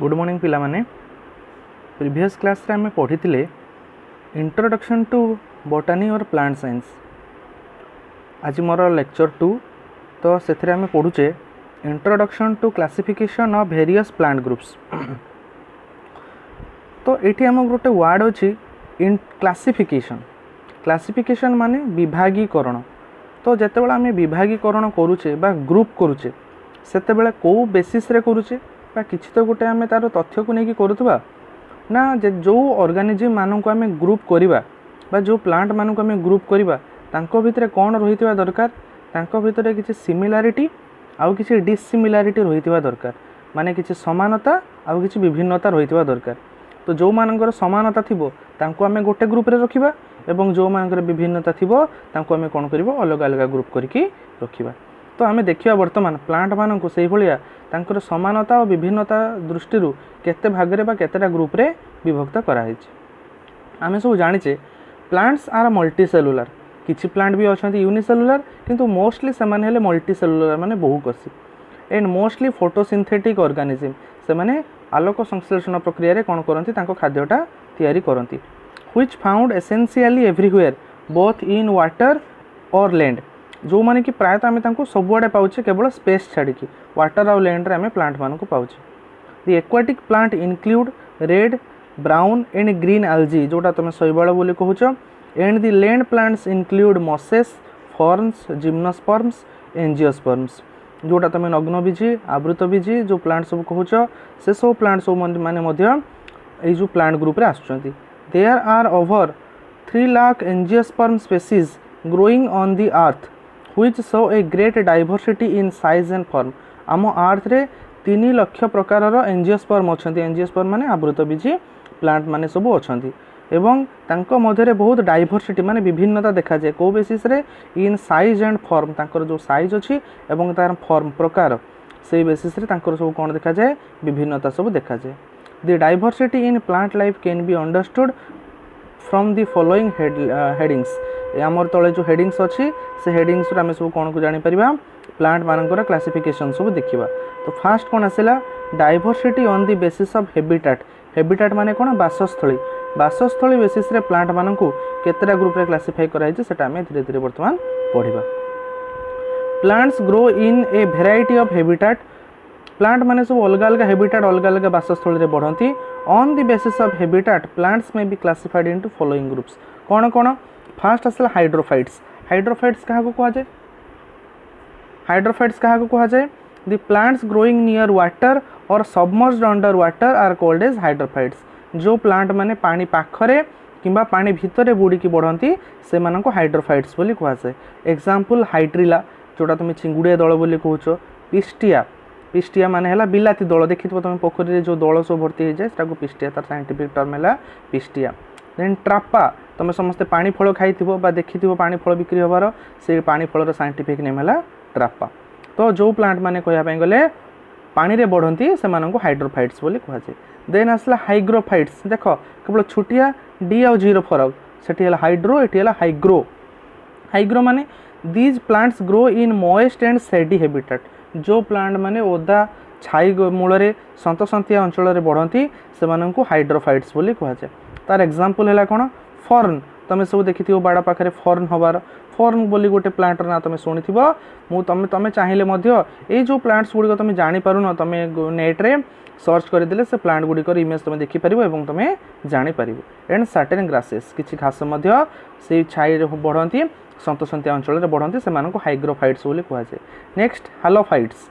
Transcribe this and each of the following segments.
Good morning पिला माने previous class रे आम पढ़ी इंट्रोडक्शन टू बोटानी और प्लांट साइंस। आज मोर लेक्चर 2 तो से आम पढ़ुचे introduction to classification of various plant groups. तो ये आम गोटे वर्ड अच्छी इन क्लासिफिकेशन। क्लासिफिकेशन माने विभागीकरण। तो जितेबाला आम विभागीकरण करुचे बा ग्रुप करुचे सेतेबेले को बेसिस रे करुचे बा किछि तो गोटे आम तार तथ्य को लेकिन करुवा ना जो ऑर्गेनिज्म मानक आम ग्रुप करवा बा जो प्लांट मानक आम ग्रुप करवा तांको भितर कौन रही दरकार, तांको भितर किसी सिमिलारिटी आउ किसी डिसिमिलारिटी रही दरकार, माने किसी समानता आउ किसी विभिन्नता रही दरकार। तो जो मानकर समानता थिबो तांको आम गोटे ग्रुप रे रखिबा एवं जो मानकर विभिन्नता थिबो तांको आम कौन करिवो अलग अलग ग्रुप करके रखिबा। तो आम देखिबा वर्तमान प्लांट मानक से भलिया तांकर समानता और विभिन्नता दृष्टि केते भागरे बा केतेटा ग्रुप रे विभक्त कराई। आम सब जानिचे प्लांट्स आर मल्टी सेलुलर। किछि प्लांट भी अच्छा यूनिसेलुलर किंतु मोस्टली से माने हेले मल्टी सेलुलर माने बहुकोषी एंड मोस्टली फोटोसिंथेटिक ऑर्गेनिज्म। से माने आलोक संश्लेषण प्रक्रिया रे कोन करंती तांको खाद्यटा तयारी करंती। Which found essentially everywhere both in water और लैंड। जो माने कि प्रायतः आम तांको सबुआडे पाउचे केवल स्पेस छाड़ी वाटर आउ लैंड रे आम प्लांट मानक पाउचे। The aquatic plant include red brown and green algae जोटा तुम शैवाल बोली कहूच। And the land plants include mosses ferns gymnosperms angiosperms जोटा तुम नग्नबीजी आवृतबीजी जो प्लांट सब कहूच से सब प्लांट सब माने जो प्लांट ग्रुप रे आसुचंती। There are over 3 lakh angiosperm species growing on the earth which show a great diversity in size and form. आम अर्थ रे 3 लाख प्रकार एंजियोस्पर्म अच्छी। एंजियोस्पर्म माने आवृतबीजी प्लांट माने सब अच्छी एवं तांको मध्य बहुत डाइवर्सिटी माने विभिन्नता देखा जाए। को बेसिस रे इन साइज एंड फॉर्म तांकर जो साइज अच्छी एवं तार फॉर्म प्रकार से बेसिस रे तांकर सब कौन देखा जाए विभिन्नता सब देखा जाए। The diversity in plant life can be understood from the following headings. आमर तले जो हेडिंग्स अच्छी से हेडिंग्स आम सब कौन को जापर प्लांट मानकर क्लासिफिकेशन सब देखा। तो फास्ट कौन आसला diversity on the basis of habitat. Habitat माने कौन बासस्थली। बासस्थली बेसिस रे प्लांट मानक केतेटा ग्रुप रे क्लासिफाई कराई सेटा आम धीरे धीरे वर्तमान पढ़िबा। Plants grow in a variety of habitat. Plant माने सब अलग अलग हैबिटेट अलग अलग बासस्थली रे बढ़ंती। On the basis of habitat plants may be classified into following groups. कौन कौन फास्ट आसला हाइड्रोफाइट्स। हाइड्रोफाइट्स क्या कहा जाए हाइड्रोफाइट्स क्या कहा जाए the plants growing near water और submerged under water are called as hydrophytes. जो प्लांट माने पानी पाखरे किंबा पानी भितर बुड़ीकी बढ़ंती से मानको हाइड्रोफाइट्स बोली कहा जाए। एग्जांपल हाइड्रिला जोटा तुम चिंगुड़िया दल बोली कहूच। पिस्टिया पिस्टिया माने हैला बिलाती दल देखिथबो तुम पोखरी जो दल सब भर्ती हो जाए ताको पिस्टिया तार साइंटिफिक टर्म हैला पिस्टिया। देन ट्रापा तुम समस्ते पानी फल खाई बा देखि पानी फल बिक्री होबार से पानी फलर साइंटिफिक नेम है ट्रापा। तो जो प्लांट माने कहवाई गले पानी रे बढ़ंती से माननको हाइड्रोफाइट्स बोली कहा जाए। देन आसला हाइग्रोफाइट्स। देख केवल छुटिया डी आ जीरो फरक सेठी हला हाइड्रो एठी हला हाइग्रो। हाइग्रो माने these plants grow in moist and सैडी habitat. जो प्लांट माने ओदा छाई मूल सतसंतिया अंचल रे बढ़ंती से माननको हाइड्रोफाइट्स बोली कहा जाए। तार एग्जांपल है कौन फर्न। तुम सब देखि बाड़ पाखे फर्न हबार फर्न बोली गोटे प्लांटर ना तुम शुणी तुम चाहिए ये जो प्लांट्स गुड़िक तुम जापर तुम नेट रे सर्च करदे से प्लांट गुड़िकर इमेज तुम देखिपर और तुम जापर। एंड सर्टेन ग्रासेस किसी घास से छाई बढ़ती सतसंतिया अंचल में बढ़ती से हाइग्रोफाइट्स बोली कहा जाए। Next halophytes.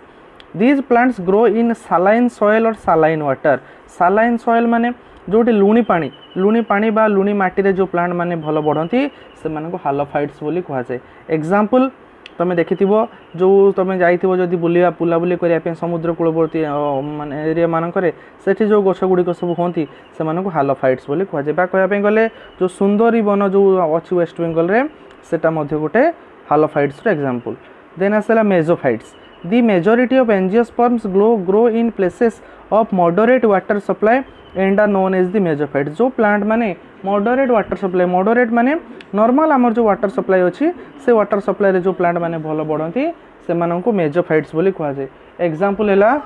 These plants grow in saline soil और सालाइन वाटर। सालाइन सॉइल माने जोटी लुणी पानी बा लुणी माटी रे जो प्लांट माने भल बढ़ती से मानको हालोफाइट्स बोली कहा जाए। एग्जांपल तुम देखिथिबो जो तुम जाइथिबो जदि बुलिया बुलाबुली करिया पे समुद्र कूलवर्ती माने एरिया मानकरे सेठी जो गछ गुड़िक सब होती से मानको हालोफाइट्स बोली कहा जाए। बा कहया पे गले जो सुंदरी वन जो अछि वेस्ट बेंगल रे सेटा मध्ये गोटे हालोफाइट्स रो एग्जांपल। देन आसला मेसोफाइट्स। The majority of angiosperms grow in places of moderate water supply and are known as the mesophytes। जो प्लांट माने मॉडरेट वाटर सप्लाई मॉडरेट माने नॉर्मल आमर जो वाटर सप्लाई अच्छी से वाटर सप्लाई रे जो प्लांट माने भल बढ़ती से मेसोफाइट्स बोली कहा जाए। एग्जांपल है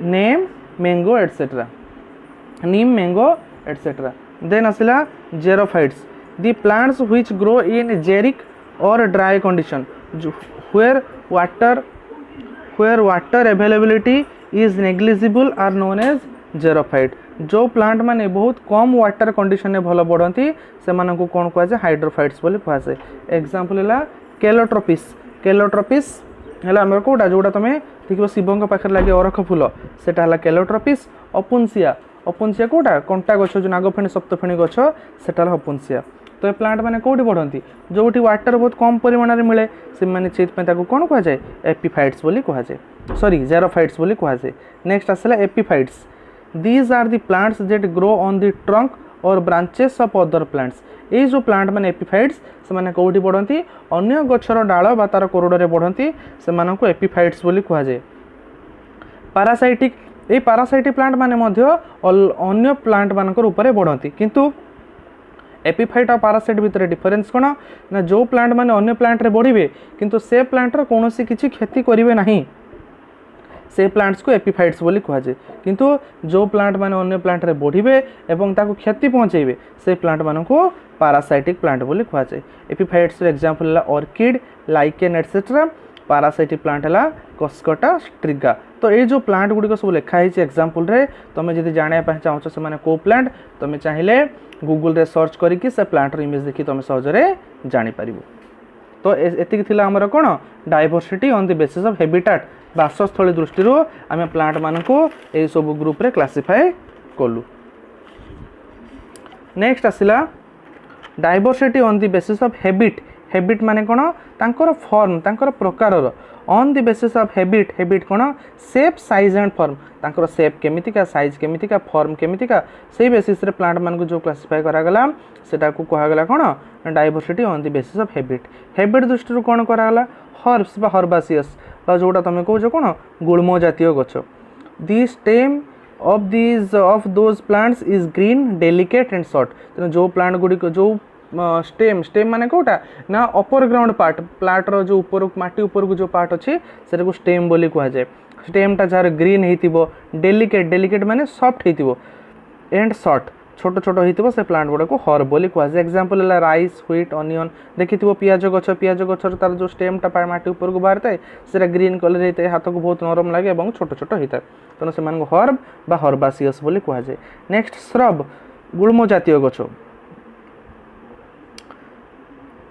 neem mango etcetera. Neem mango etcetera. Then आसला xerophytes, the plants which grow in xeric और dry condition where water availability is negligible are known as xerophyte. जो प्लांट माने बहुत कम वाटर कंडीशन में भल बढ़ती से कौन कहुए हाइड्रोफाइट्स बोली कहुए। एग्जांपल है केलोट्रोपिस, केलोट्रोपिस है आम कौटा जोटा तुम देखो शिवों पाखे लगे अरख फूल सेटा है केलोट्रोपिस। अपुनसिया, अपुनसिया कौटा कंटा गछ जो नागफेणी सप्तफेणी गछ सेटा अपुनसिया। तो ये प्लांट मैंने कौटी बढ़ती जोटी वाटर बहुत कम परिमाण में मिले से कौन कहुए एपिफाइट्स बोली कहुए, सॉरी जेरोफाइट्स बोली कहुए। नेक्स्ट आसला epiphytes, these are the plants that grow on the trunk और ब्रांचेस ऑफ अदर प्लांट्स। ये जो प्लांट मैंने एपिफाइट्स से कौटी बढ़ती अन्य गछर डाल बा तार कोरोडे बढ़ती से एपिफाइट्स बोली कहुए। पारासाइटिक, ये पारासाइटिक प्लांट माने अन्य प्लांट मानकर ऊपर बढ़ती किंतु एपिफाइट और पारासाइट भितर डिफरेन्स कौन ना जो प्लांट माने अन्य प्लांट रे बढ़िबे किंतु से प्लांटर कौन सी किसी क्षति करेंगे नहीं से प्लांट्स को एपिफाइट्स बोली कहुए। किंतु जो प्लांट माने अन्य प्लांट रे बढ़िबे एवं ताको क्षति पहुँचेबे से प्लांट मान को पारासाइटिक प्लांट बोली कहुए। एपिफाइट्स एग्जांपल है orchid, lichen etcetera. Parasitic plant है कस्कटा स्ट्रिगा। तो ये जो प्लांट गुड़िक सब लिखाई एग्जांपल रे तुम जब जानापी चाहो से को प्लांट तुम चाहिए गूगल रे सर्च करके से प्लांटर इमेज देखी तुम सहजरे जापर। तो एति थिला हमर कोन diversity on the basis of habitat, बासस्थली दृष्टि आम प्लांट मान को ये सब ग्रुप रे क्लासिफाई कलु। नेक्स्ट आसला diversity on the basis of habit. Habit माने कोन तांकर फॉर्म तांकर प्रकारर on the basis of habit, habit कोन शेप साइज एंड फॉर्म तांकर शेप केमितिका साइज केमितिका फॉर्म केमितिका से बेसिस रे प्लांट मान को जो क्लासिफाई करा गला सेटा को कहा गला कोन diversity on the basis of habit. Habit दृष्टि कोन करा गला हर्ब्स बा हर्बासियस बा जोटा तुम कहूँ कोन गुल्म जातीय गछ। The stem of these of those plants is green delicate and short. तेना जो प्लांट गुड़ी जो स्टेम, स्टेम माने कोटा ना अपर ग्राउंड पार्ट प्लांटर जो ऊपर माटी ऊपर को जो पार्ट अच्छे से स्टेम बोली कहुए। स्टेमटा जार ग्रीन हो, डेलिकेट, डेलिकेट माने सॉफ्ट हो एंड शॉर्ट छोट छोट हो से प्लांट गुड़ा को हर्ब बोली कहुए। एग्जांपल है राइस, व्हीट, अनियन। देखि पियाज गछ, पियाज गछर तार जो स्टेमटा माटी ऊपर को बाहर थाए से ग्रीन कलर होता है, हाथ को बहुत नरम लगे और छोट छोट होता है तेणु से हर्ब बा हर्बासियस बोली कहुए। नेक्स्ट श्रब, गुल्म जातीय गछ।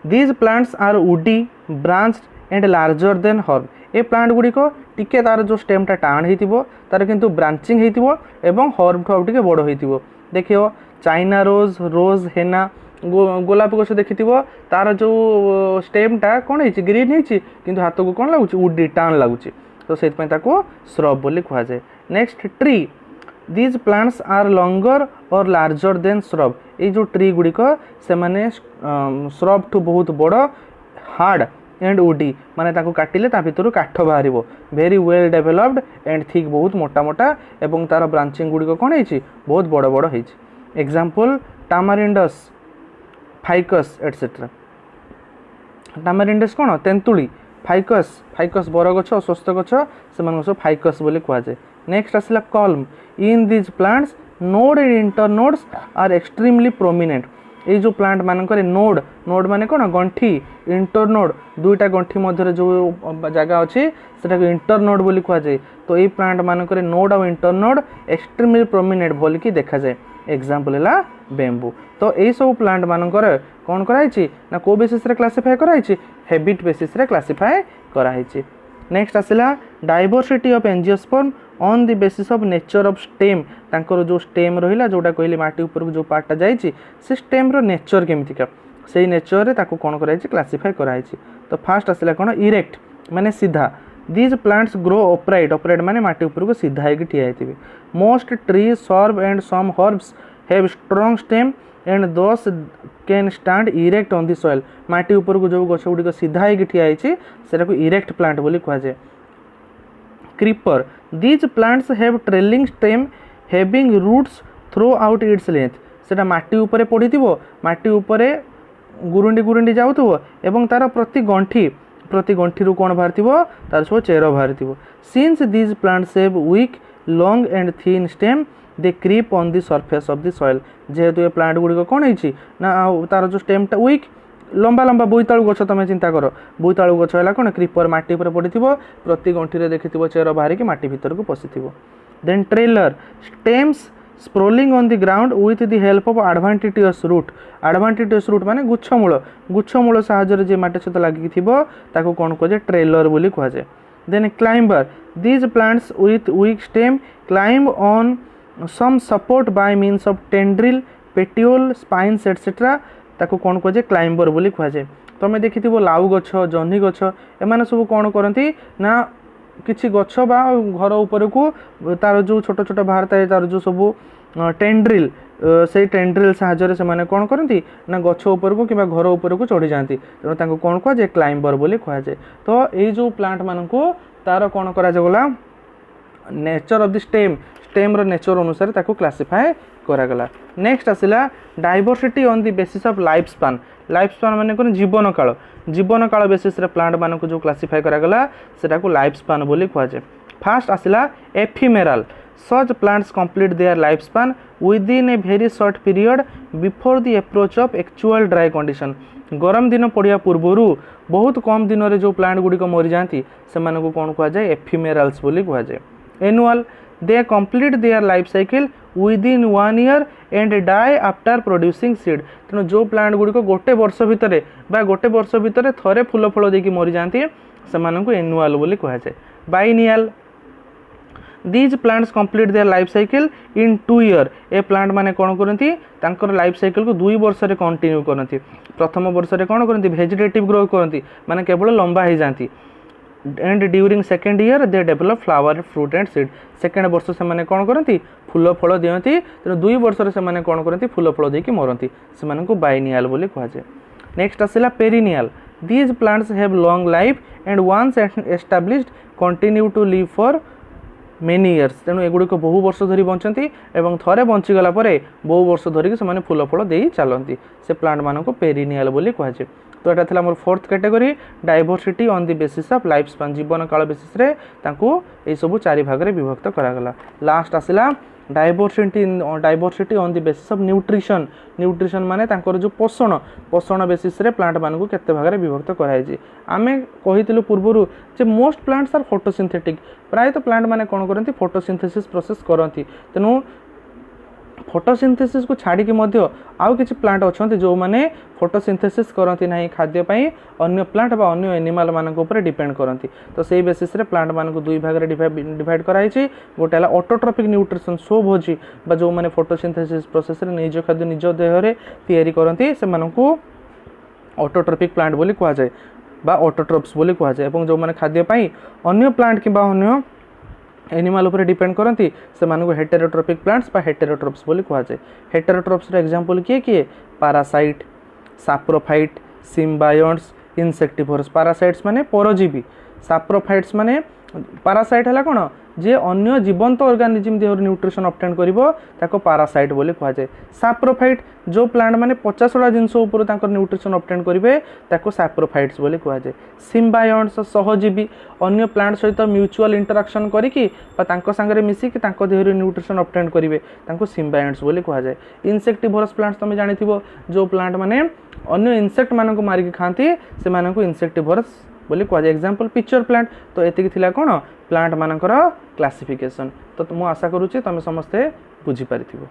These plants are woody, branched and larger than herb। ये प्लांट गुड़िक टिके तार जो स्टेमटा टाण हो तार किंतु ब्रांचिंग हो एवं हर्ब ठू टे बड़ हो। देखियो चाइना रोज, रोज हेना, गोलाप गछ देखि तार जो स्टेमटा कौन है ग्रीन होती किंतु हाथ को कौन लगुच वुडी टाण लगुच तो से श्रब बोली कहुए। Next tree, these plants are longer और लार्जर देन श्रब। ये जो ट्री गुड़िक से माने श्रब ठू बहुत बड़, हार्ड एंड वुडी माने ताको काटिले ता भितर काठ बाहर, very well developed and thick बहुत मोटा मोटा एवं तार ब्रांचिंग गुड़िक कौन है बहुत बड़ बड़ है। Example tamarindus, ficus etcetera. Tamarindus कौन तेंतुली, फाइकस, फाइकस बरगछ स्वस्थ गछ से सब फाइकस बोली कहुए। नेक्स्ट आसला culm, in these plants node and internodes are extremely prominent. ये जो प्लांट मानक नोड, नोड माने कौन गंठी, इंटरनोड दुईटा गंठी मध्य जो जगह अच्छी से इंटरनोड बोली कहुए। तो ये प्लांट मानक नोड और इंटरनोड एक्सट्रीमली प्रोमिनेंट बोल की देखा जाए। एग्जांपल है बेम्बू। तो यही सब प्लांट मानकर कौन कराई ना को बेसिस रे क्लासिफाई कराई, हैबिट बेसिस रे क्लासिफाई कराई। नेक्स्ट आसला diversity of angiosperm on the basis of nature of stem. तांकर जो स्टेम रहिला जोटा कहली माटी ऊपर जो पार्टा जाइए से स्टेम रो नेचर केमितिका से नेचर रे ताको कौन कराई क्लासिफाई कराई। तो फास्ट आसला कौन इरेक्ट माने सीधा। These plants grow upright, upright माने माटी ऊपर को सीधा होकर ठिया होइथिबे। Most trees, shrubs and some herbs have strong stem and those can stand erect on the soil. माटी ऊपर को जो गछ गुड़िक सीधा होकर ठिया होइछि सेटा को इरेक्ट प्लांट बोली कहुए। Creeper, these plants have trailing stem having roots throughout its length. सेटा माटी ऊपर पड़ी, माटी ऊपर गुरुंडी गुरुंडी जाऊथबो एवं तार प्रति गंठी प्रति गंठी कौन बाहर तार सब चेर बाहर since these plants have weak long and thin stem they creep on the surface of the soil जेहेतु ये प्लांट गुड़िक कौन है ना तार जो स्टेमटा वीक लंबा लंबा बोईतालु गछ तुम चिंता कर बोईतालु गछ है कौन क्रीपर माटी पर पड़ी प्रति गंठी देखि चेर बाहर की माटी भीतर को पशि then trailer stems sprawling on the ground with the help of adventitious root माने गुच्छमूल साहाय्य जे माटी सहित लगी ताको कौन कहुए ट्रेलर बोली कहुए then climber these plants with weak stem climb on some support by means of tendril petiole spines etcetera ताको कौन कहुए क्लाइंबर बोली कहुए तुम देखि लाउ गछ जह्नी गछ एमाने सब कौन करती ना किछि गछ बा घर ऊपर को तार जो छोट छोट बाहर थाए तार जो सब टेंड्रिल से टेंड्रिल साहाय्य से माने कौन करती ना गछ ऊपर को कि घर ऊपर को चढ़ी जाती तेणु ताको कौन कहुए क्लाइंबर बोली कहुए तो ये जो प्लांट मान को तार कौन करा गला नेचर ऑफ द स्टेम रो नेचर अनुसार ताको क्लासिफाई करागला नेक्स्ट आसला diversity on the basis of life span माने कौन जीवन काल बेसिस रे प्लांट मान को जो क्लासिफाई करागला सेटा को लाइफ स्पान बोली कहुए फास्ट आसला ephemeral such plants complete their life span within a very short period before the approach of actual dry condition गरम दिन पड़िया पूर्वर बहुत कम दिन में जो प्लांट गुड़िक मरी जाती से कौन कहुए एफिमेराल्स बोली कहुए annual they complete their life cycle within 1 year and die after producing seed तेणु जो प्लांट गुड़िक गोटे वर्ष भितर थरे फूल फल देकी मरी जाती से एनुअल बोली कहुए biennial these plants complete their life cycle in 2 year a plant माने कौन करती लाइफ साइकिल को 2 वर्ष रे कंटिन्यू करती प्रथम वर्ष रे कौन करती वेजिटेटिव ग्रो करती माने केवल लंबा हो जाती and during second year they develop flower fruit and seed second वर्ष से कौन करती फूल फल दियंती तेणु 2 वर्ष से कौन करती फूल फल देकी मरती से बाइनियल बोली कहुए नेक्स्ट आसला perennial these plants have long life and once established continue to live for many years तेणु एगुड़िक बहु वर्ष धरी बंचती एवं थरे बंचीगला बहु वर्ष धरिकी से फूल फल दे चलती से प्लांट मान को पेरिनियल बोली कहुए तो यहाँ था मोर 4th category diversity on the basis of life span जीवन काल बेसिस रे तांको ए सब 4 भाग रे विभक्त करागला लास्ट आसला diversity on the basis of nutrition माने तांकर जो पोषण बेसिस रे प्लांट मान को केते भाग रे विभक्त कराई आमे कहितलु पूर्वरु जे मोस्ट प्लांट्स आर फोटोसिंथेटिक प्राय तो प्लांट माने कोन करंती फोटोसिंथेसिस प्रोसेस करंती तेनु फोटोसिंथेसिस को छाड़ी मध्य आउ किछि प्लांट अछंती जो माने फोटोसिंथेसिस करंती नाही खाद्य पई अन्य प्लांट बा अन्य एनिमल मानक ऊपर डिपेंड करंती तो सेही बेसिस रे प्लांट मानक 2 भाग रे डिवाइड कराई छि गोटे हला ऑटोट्रोपिक न्यूट्रिशन सो भोजी बा जो माने फोटोसिंथेसिस प्रोसेस रे निज खाद्य निज देह रे तयारी करंती से मानकू ऑटोट्रोपिक प्लांट बोली कहा जाय बा ऑटोट्रोप्स बोली कहा जाय एवं जो माने खाद्य पई अन्य प्लांट किबा अन्य एनिमल ऊपर डिपेंड करती से मानक हेटेरोट्रोपिक प्लांट्स बा हेटेरोट्रोप्स बोली कहा जाय हेटेरोट्रोप्स रे एग्जांपल किए पैरासाइट साप्रोफाइट सिम्बायोट्स इंसेक्टिवोरस पैरासाइट्स माने परजीवी साप्रोफाइट्स माने पैरासाइट हला कोन जे अन्य जीवंत ऑर्गेनिज्म देहर न्यूट्रिशन ऑब्टेन करिवो ताको पैरासाइट बोली कहा जाय साप्रोफाइट जो प्लांट माने 50टा जिंस ऊपर ताकर न्यूट्रिशन ऑब्टेन करिवे ताको साप्रोफाइट्स बोली कहा जाय सिम्बायोट्स सहजीवी अन्य प्लांट सहित म्यूचुअल इंटरेक्शन करिकि बा तांको संगे मिसी कि तांको देहर न्यूट्रिशन ऑब्टेन करिवे तांको सिम्बायोट्स बोली कहा जाय इंसेक्टिवोरस प्लांट्स तुम जानिथिबो जो प्लांट माने अन्य इंसेक्ट मानको मारिकि खांती से मानको इंसेक्टिवोरस बोली कहा जाय एग्जांपल पिक्चर प्लांट तो एतिक थिला कोन प्लांट मानकर क्लासिफिकेशन तो मु आशा करूची तुम समस्ते बुझी पारिथिबो।